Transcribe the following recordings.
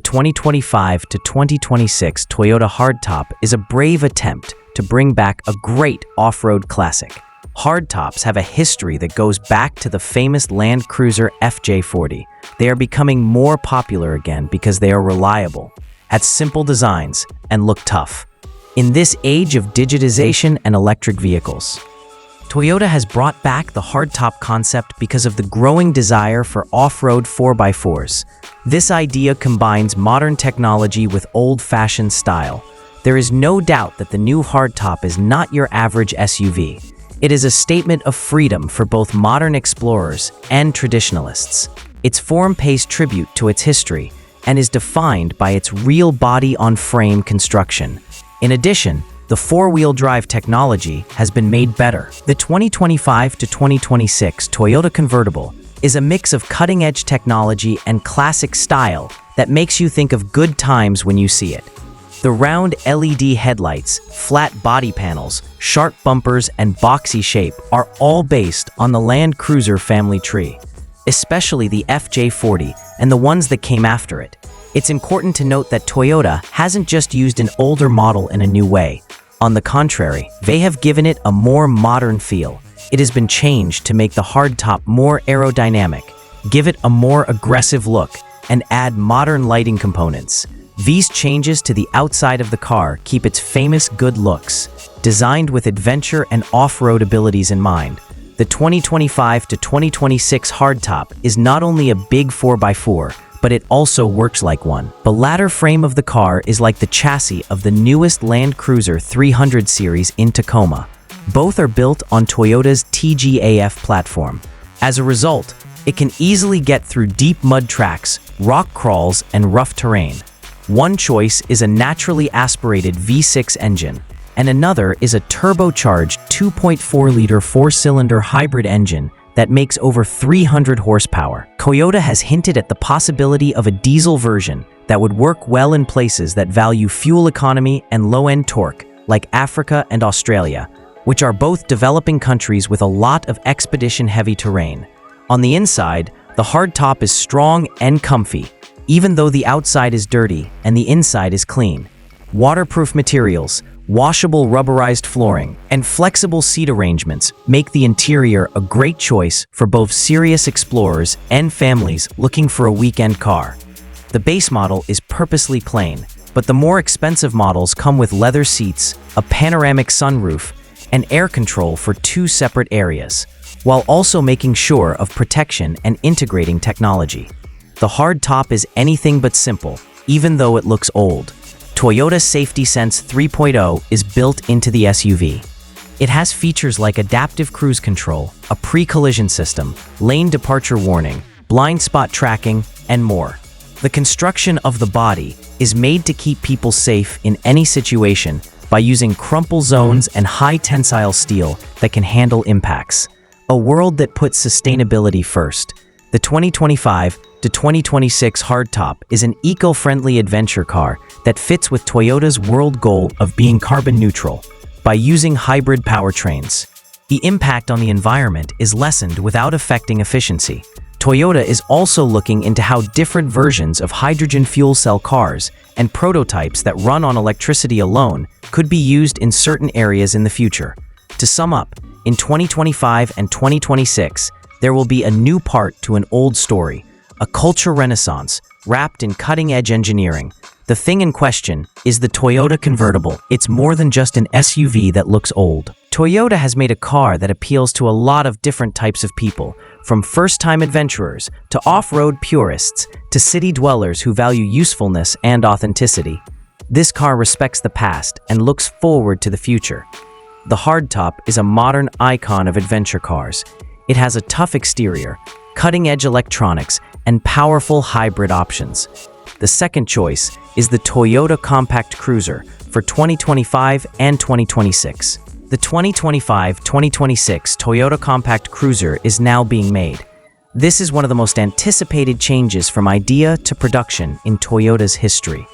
2025 to 2026 Toyota Hardtop is a brave attempt to bring back a great off-road classic. Hardtops have a history that goes back to the famous Land Cruiser FJ40. They are becoming more popular again because they are reliable, have simple designs, and look tough. In this age of digitization and electric vehicles, Toyota has brought back the hardtop concept because of the growing desire for off-road 4x4s. This idea combines modern technology with old-fashioned style. There is no doubt that the new hardtop is not your average SUV. It is a statement of freedom for both modern explorers and traditionalists. Its form pays tribute to its history and is defined by its real body-on-frame construction. In addition, the four-wheel drive technology has been made better. The 2025 to 2026 Toyota convertible is a mix of cutting-edge technology and classic style that makes you think of good times when you see it. The round LED headlights, flat body panels, sharp bumpers, and boxy shape are all based on the Land Cruiser family tree, especially the FJ40 and the ones that came after it. It's important to note that Toyota hasn't just used an older model in a new way. On the contrary, they have given it a more modern feel. It has been changed to make the hardtop more aerodynamic, give it a more aggressive look, and add modern lighting components. These changes to the outside of the car keep its famous good looks, designed with adventure and off-road abilities in mind. The 2025 to 2026 hardtop is not only a big 4x4, but it also works like one. The latter frame of the car is like the chassis of the newest Land Cruiser 300 series in Tacoma. Both are built on Toyota's TGAF platform. As a result, it can easily get through deep mud tracks, rock crawls, and rough terrain. One choice is a naturally aspirated V6 engine, and another is a turbocharged 2.4-liter four-cylinder hybrid engine that makes over 300 horsepower. Toyota has hinted at the possibility of a diesel version that would work well in places that value fuel economy and low-end torque, like Africa and Australia, which are both developing countries with a lot of expedition-heavy terrain. On the inside, the hardtop is strong and comfy, even though the outside is dirty and the inside is clean. Waterproof materials, washable rubberized flooring, and flexible seat arrangements make the interior a great choice for both serious explorers and families looking for a weekend car. The base model is purposely plain, but the more expensive models come with leather seats, a panoramic sunroof, and air control for two separate areas, while also making sure of protection and integrating technology. The hardtop is anything but simple, even though it looks old. Toyota Safety Sense 3.0 is built into the SUV. It has features like adaptive cruise control, a pre-collision system, lane departure warning, blind spot tracking, and more. The construction of the body is made to keep people safe in any situation by using crumple zones and high tensile steel that can handle impacts. A world that puts sustainability first. The 2025 to 2026 hardtop is an eco-friendly adventure car that fits with Toyota's world goal of being carbon neutral by using hybrid powertrains. The impact on the environment is lessened without affecting efficiency. Toyota is also looking into how different versions of hydrogen fuel cell cars and prototypes that run on electricity alone could be used in certain areas in the future. To sum up, in 2025 and 2026, there will be a new part to an old story, a culture renaissance wrapped in cutting-edge engineering. The thing in question is the Toyota convertible. It's more than just an SUV that looks old. Toyota has made a car that appeals to a lot of different types of people, from first-time adventurers to off-road purists to city dwellers who value usefulness and authenticity. This car respects the past and looks forward to the future. The hardtop is a modern icon of adventure cars. It has a tough exterior, cutting-edge electronics, and powerful hybrid options. The second choice is the Toyota Compact Cruiser for 2025 and 2026. The 2025-2026 Toyota Compact Cruiser is now being made. This is one of the most anticipated changes from idea to production in Toyota's history.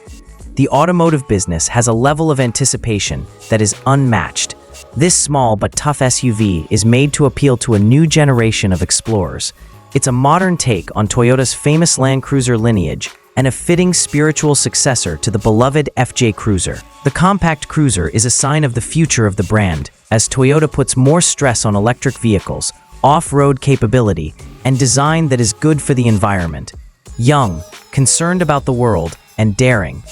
The automotive business has a level of anticipation that is unmatched. This small but tough SUV is made to appeal to a new generation of explorers. It's a modern take on Toyota's famous Land Cruiser lineage and a fitting spiritual successor to the beloved FJ Cruiser. The compact cruiser is a sign of the future of the brand, as Toyota puts more stress on electric vehicles, off-road capability, and design that is good for the environment. Young, concerned about the world, and daring,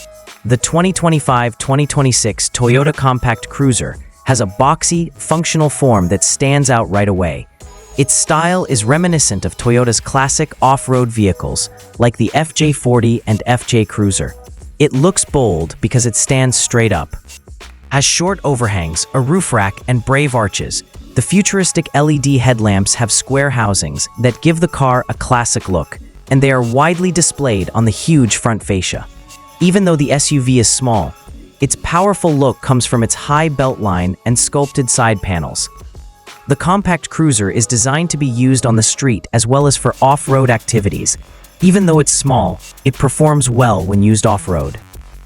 the 2025-2026 Toyota Compact Cruiser has a boxy, functional form that stands out right away. Its style is reminiscent of Toyota's classic off-road vehicles, like the FJ40 and FJ Cruiser. It looks bold because it stands straight up. Has short overhangs, a roof rack, and brave arches. The futuristic LED headlamps have square housings that give the car a classic look, and they are widely displayed on the huge front fascia. Even though the SUV is small, its powerful look comes from its high beltline and sculpted side panels. The compact cruiser is designed to be used on the street as well as for off-road activities. Even though it's small, it performs well when used off-road.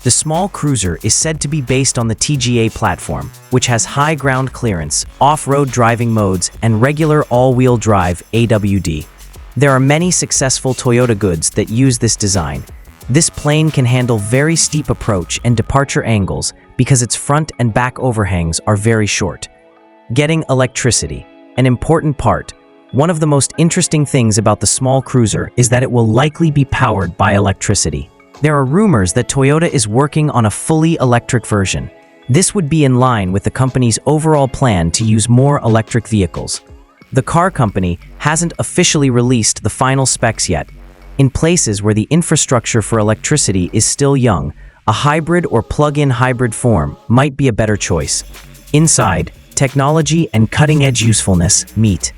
The small cruiser is said to be based on the TGA platform, which has high ground clearance, off-road driving modes, and regular all-wheel drive AWD. There are many successful Toyota goods that use this design. This plane can handle very steep approach and departure angles because its front and back overhangs are very short. Getting electricity, an important part. One of the most interesting things about the small cruiser is that it will likely be powered by electricity. There are rumors that Toyota is working on a fully electric version. This would be in line with the company's overall plan to use more electric vehicles. The car company hasn't officially released the final specs yet. In places where the infrastructure for electricity is still young, a hybrid or plug-in hybrid form might be a better choice. Inside, technology and cutting-edge usefulness meet.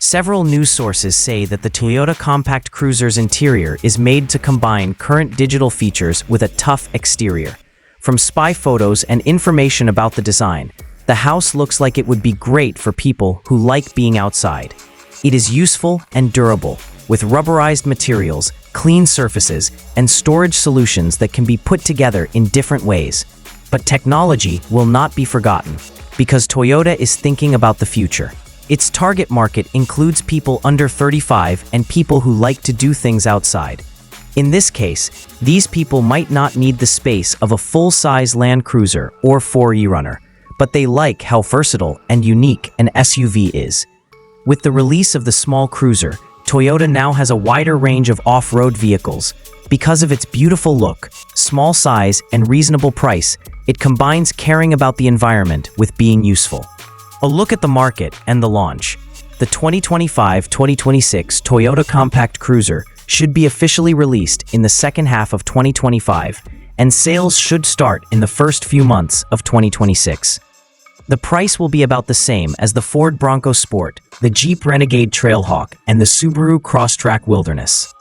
Several news sources say that the Toyota Compact Cruiser's interior is made to combine current digital features with a tough exterior. From spy photos and information about the design, the house looks like it would be great for people who like being outside. It is useful and durable, with rubberized materials, clean surfaces, and storage solutions that can be put together in different ways. But technology will not be forgotten, because Toyota is thinking about the future. Its target market includes people under 35 and people who like to do things outside. In this case, these people might not need the space of a full-size Land Cruiser or 4Runner, but they like how versatile and unique an SUV is. With the release of the small cruiser, Toyota now has a wider range of off-road vehicles. Because of its beautiful look, small size, and reasonable price, it combines caring about the environment with being useful. A look at the market and the launch. The 2025-2026 Toyota Compact Cruiser should be officially released in the second half of 2025, and sales should start in the first few months of 2026. The price will be about the same as the Ford Bronco Sport, the Jeep Renegade Trailhawk, and the Subaru Crosstrek Wilderness.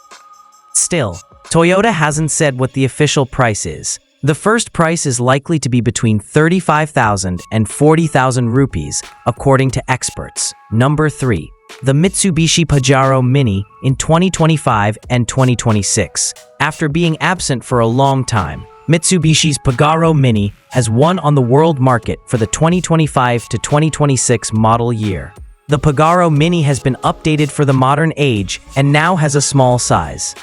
Still, Toyota hasn't said what the official price is. The first price is likely to be between 35,000 and 40,000 rupees, according to experts. Number 3. The Mitsubishi Pajero Mini in 2025 and 2026. After being absent for a long time, Mitsubishi's Pajero Mini has won on the world market for the 2025 to 2026 model year. The Pajero Mini has been updated for the modern age and now has a small size.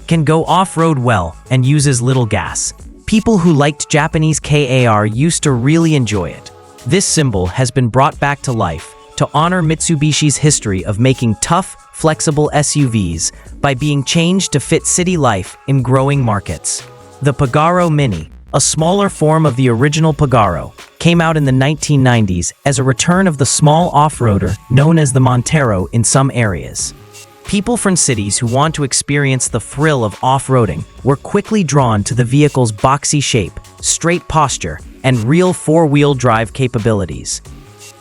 Can go off-road well and uses little gas. People who liked Japanese car used to really enjoy it. This symbol has been brought back to life to honor Mitsubishi's history of making tough, flexible SUVs by being changed to fit city life in growing markets. The Pajero Mini, a smaller form of the original Pajero, came out in the 1990s as a return of the small off-roader known as the Montero in some areas. People from cities who want to experience the thrill of off-roading were quickly drawn to the vehicle's boxy shape, straight posture, and real four-wheel drive capabilities.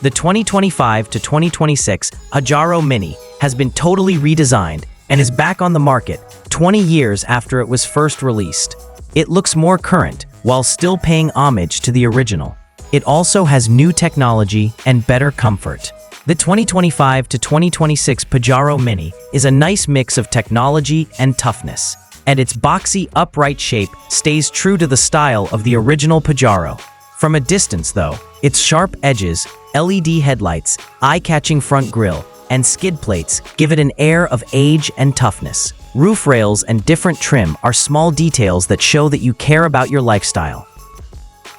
The 2025 to 2026 Pajero Mini has been totally redesigned and is back on the market 20 years after it was first released. It looks more current while still paying homage to the original. It also has new technology and better comfort. The 2025 to 2026 Pajero Mini is a nice mix of technology and toughness, and its boxy, upright shape stays true to the style of the original Pajero. From a distance, though, its sharp edges, LED headlights, eye-catching front grille, and skid plates give it an air of age and toughness. Roof rails and different trim are small details that show that you care about your lifestyle.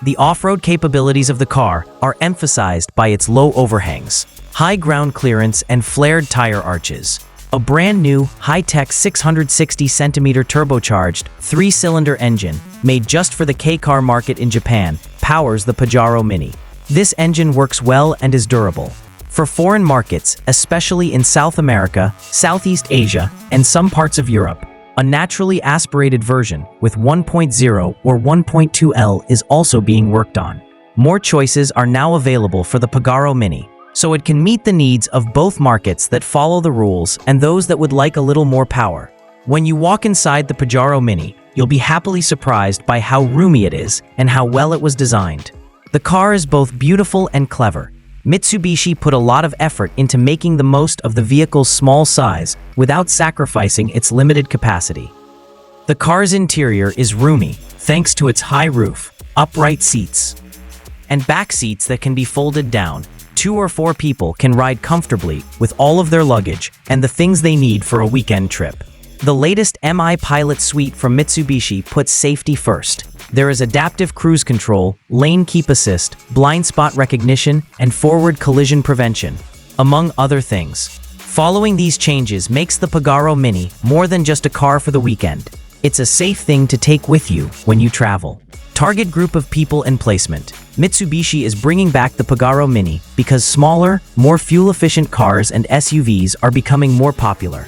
The off-road capabilities of the car are emphasized by its low overhangs, high ground clearance, and flared tire arches. A brand new, high-tech 660cm turbocharged, 3-cylinder engine, made just for the K-car market in Japan, powers the Pajero Mini. This engine works well and is durable. For foreign markets, especially in South America, Southeast Asia, and some parts of Europe, a naturally aspirated version with 1.0 or 1.2L is also being worked on. More choices are now available for the Pajero Mini, so it can meet the needs of both markets that follow the rules and those that would like a little more power. When you walk inside the Pajero Mini, you'll be happily surprised by how roomy it is and how well it was designed. The car is both beautiful and clever. Mitsubishi put a lot of effort into making the most of the vehicle's small size without sacrificing its limited capacity. The car's interior is roomy thanks to its high roof, upright seats, and back seats that can be folded down. 2 or 4 people can ride comfortably with all of their luggage and the things they need for a weekend trip. The latest MI Pilot suite from Mitsubishi puts safety first. There is adaptive cruise control, lane keep assist, blind spot recognition, and forward collision prevention, among other things. Following these changes makes the Pajero Mini more than just a car for the weekend. It's a safe thing to take with you when you travel. Target group of people and placement. Mitsubishi is bringing back the Pajero Mini because smaller, more fuel-efficient cars and SUVs are becoming more popular.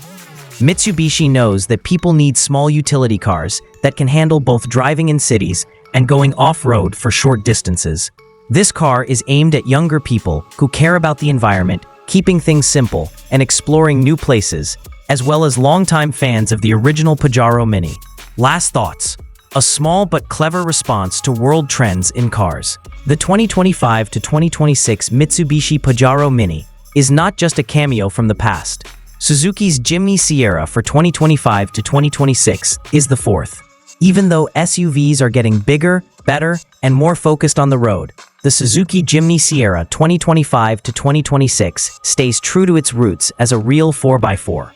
Mitsubishi knows that people need small utility cars that can handle both driving in cities and going off-road for short distances. This car is aimed at younger people who care about the environment, keeping things simple, and exploring new places, as well as longtime fans of the original Pajero Mini. Last thoughts. A small but clever response to world trends in cars. The 2025 to 2026 Mitsubishi Pajero Mini is not just a cameo from the past. Suzuki's Jimny Sierra for 2025 to 2026 is the fourth. Even though SUVs are getting bigger, better, and more focused on the road, the Suzuki Jimny Sierra 2025 to 2026 stays true to its roots as a real 4x4.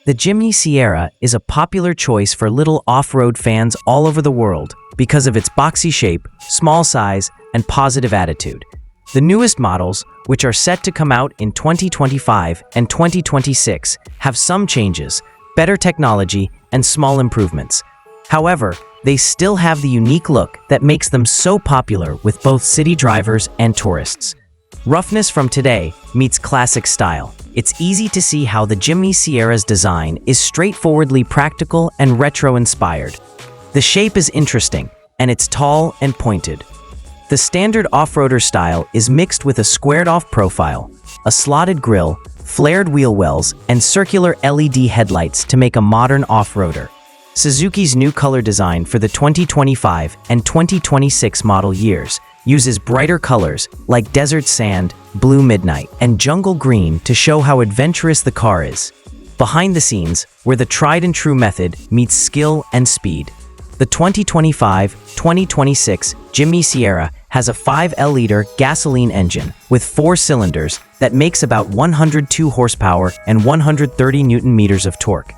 The Jimny Sierra is a popular choice for little off-road fans all over the world because of its boxy shape, small size, and positive attitude. The newest models, which are set to come out in 2025 and 2026, have some changes, better technology, and small improvements. However, they still have the unique look that makes them so popular with both city drivers and tourists. Roughness from today meets classic style. It's easy to see how the Jimny Sierra's design is straightforwardly practical and retro-inspired. The shape is interesting, and it's tall and pointed. The standard off-roader style is mixed with a squared-off profile, a slotted grille, flared wheel wells, and circular LED headlights to make a modern off-roader. Suzuki's new color design for the 2025 and 2026 model years uses brighter colors like desert sand, blue midnight, and jungle green to show how adventurous the car is. Behind the scenes, where the tried-and-true method meets skill and speed. The 2025-2026 Jimny Sierra has a 5L-liter gasoline engine with 4 cylinders that makes about 102 horsepower and 130 Nm of torque.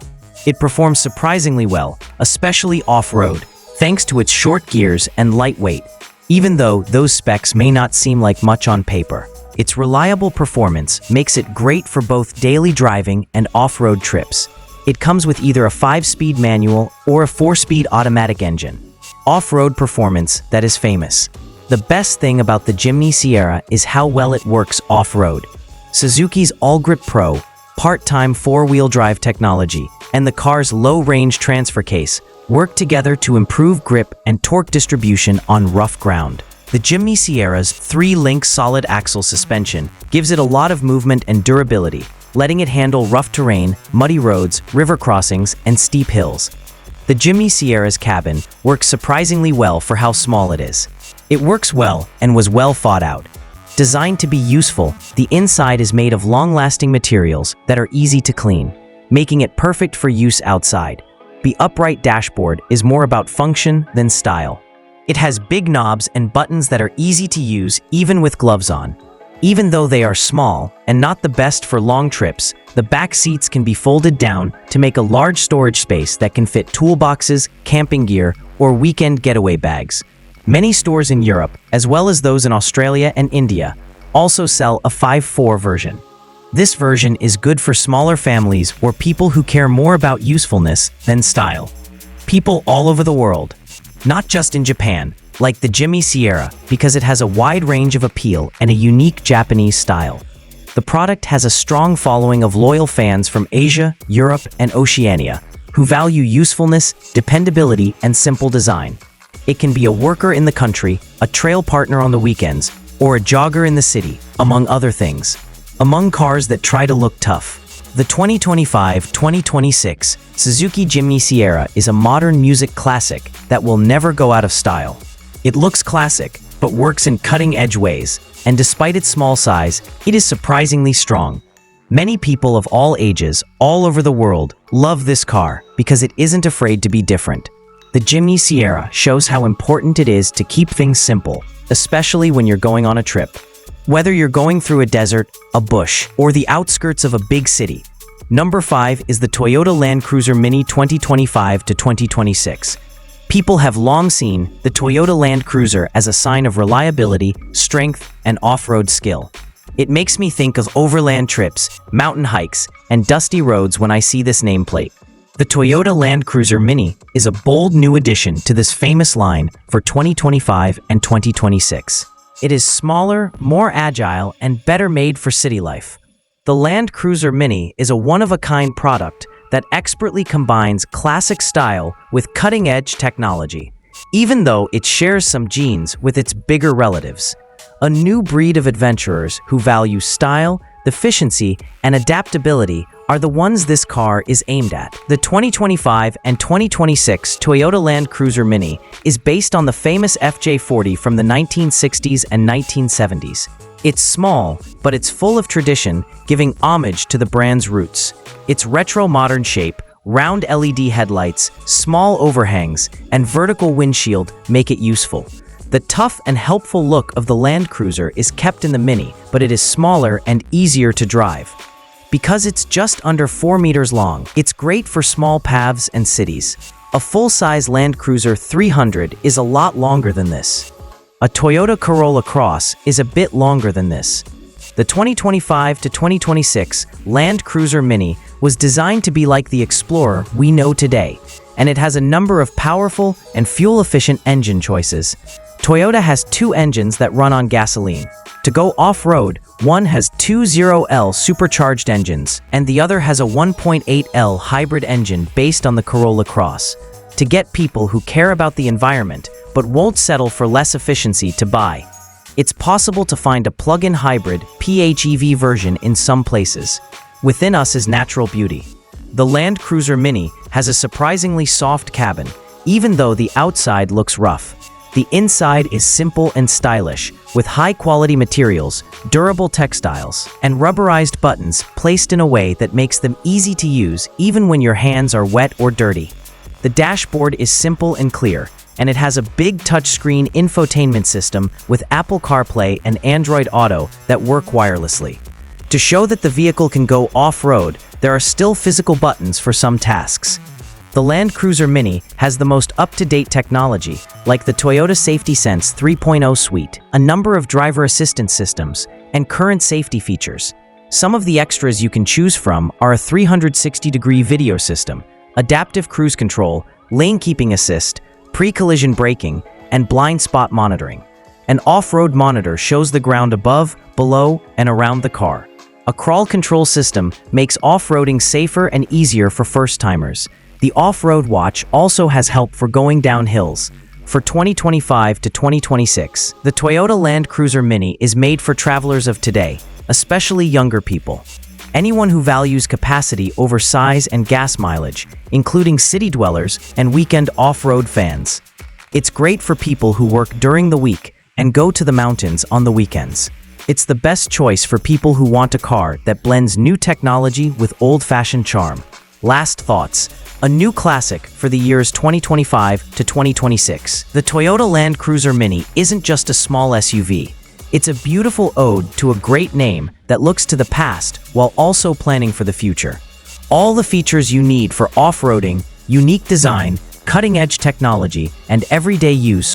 It performs surprisingly well, especially off-road, thanks to its short gears and light weight. Even though those specs may not seem like much on paper, its reliable performance makes it great for both daily driving and off-road trips. It comes with either a 5-speed manual or a 4-speed automatic engine. Off-road performance that is famous. The best thing about the Jimny Sierra is how well it works off-road. Suzuki's All-Grip Pro, part-time 4-wheel drive technology, and the car's low-range transfer case work together to improve grip and torque distribution on rough ground. The Jimny Sierra's 3-link solid axle suspension gives it a lot of movement and durability, letting it handle rough terrain, muddy roads, river crossings, and steep hills. The Jimny Sierra's cabin works surprisingly well for how small it is. It works well and was well thought out. Designed to be useful, the inside is made of long-lasting materials that are easy to clean, making it perfect for use outside. The upright dashboard is more about function than style. It has big knobs and buttons that are easy to use even with gloves on. Even though they are small and not the best for long trips, the back seats can be folded down to make a large storage space that can fit toolboxes, camping gear, or weekend getaway bags. Many stores in Europe, as well as those in Australia and India, also sell a 5/4 version. This version is good for smaller families or people who care more about usefulness than style. People all over the world, not just in Japan, like the Jimmy Sierra because it has a wide range of appeal and a unique Japanese style. The product has a strong following of loyal fans from Asia, Europe, and Oceania, who value usefulness, dependability, and simple design. It can be a worker in the country, a trail partner on the weekends, or a jogger in the city, among other things. Among cars that try to look tough, the 2025-2026 Suzuki Jimny Sierra is a modern music classic that will never go out of style. It looks classic, but works in cutting-edge ways, and despite its small size, it is surprisingly strong. Many people of all ages, all over the world, love this car because it isn't afraid to be different. The Jimny Sierra shows how important it is to keep things simple, especially when you're going on a trip. Whether you're going through a desert, a bush, or the outskirts of a big city. Number 5 is the Toyota Land Cruiser Mini 2025-2026. People have long seen the Toyota Land Cruiser as a sign of reliability, strength, and off-road skill. It makes me think of overland trips, mountain hikes, and dusty roads when I see this nameplate. The Toyota Land Cruiser Mini is a bold new addition to this famous line for 2025 and 2026. It is smaller, more agile, and better made for city life. The Land Cruiser Mini is a one-of-a-kind product that expertly combines classic style with cutting-edge technology, even though it shares some genes with its bigger relatives. A new breed of adventurers who value style, efficiency, and adaptability are the ones this car is aimed at. The 2025 and 2026 Toyota Land Cruiser Mini is based on the famous FJ40 from the 1960s and 1970s. It's small, but it's full of tradition, giving homage to the brand's roots. Its retro-modern shape, round LED headlights, small overhangs, and vertical windshield make it useful. The tough and helpful look of the Land Cruiser is kept in the Mini, but it is smaller and easier to drive. Because it's just under 4 meters long, it's great for small paths and cities. A full-size Land Cruiser 300 is a lot longer than this. A Toyota Corolla Cross is a bit longer than this. The 2025 to 2026 Land Cruiser Mini was designed to be like the Explorer we know today, and it has a number of powerful and fuel-efficient engine choices. Toyota has 2 engines that run on gasoline. To go off-road, one has 2 0L supercharged engines, and the other has a 1.8L hybrid engine based on the Corolla Cross. To get people who care about the environment but won't settle for less efficiency to buy. It's possible to find a plug-in hybrid PHEV version in some places. Within us is natural beauty. The Land Cruiser Mini has a surprisingly soft cabin, even though the outside looks rough. The inside is simple and stylish, with high-quality materials, durable textiles, and rubberized buttons placed in a way that makes them easy to use even when your hands are wet or dirty. The dashboard is simple and clear, and it has a big touchscreen infotainment system with Apple CarPlay and Android Auto that work wirelessly. To show that the vehicle can go off-road, there are still physical buttons for some tasks. The Land Cruiser Mini has the most up-to-date technology, like the Toyota Safety Sense 3.0 suite, a number of driver assistance systems, and current safety features. Some of the extras you can choose from are a 360-degree video system, adaptive cruise control, lane keeping assist, pre-collision braking, and blind spot monitoring. An off-road monitor shows the ground above, below, and around the car. A crawl control system makes off-roading safer and easier for first-timers. The off-road watch also has help for going down hills. For 2025 to 2026, the Toyota Land Cruiser Mini is made for travelers of today, especially younger people. Anyone who values capacity over size and gas mileage, including city dwellers and weekend off-road fans. It's great for people who work during the week and go to the mountains on the weekends. It's the best choice for people who want a car that blends new technology with old-fashioned charm. Last thoughts. A new classic for the years 2025 to 2026. The Toyota Land Cruiser Mini isn't just a small SUV. It's a beautiful ode to a great name that looks to the past while also planning for the future. All the features you need for off-roading, unique design, cutting-edge technology, and everyday use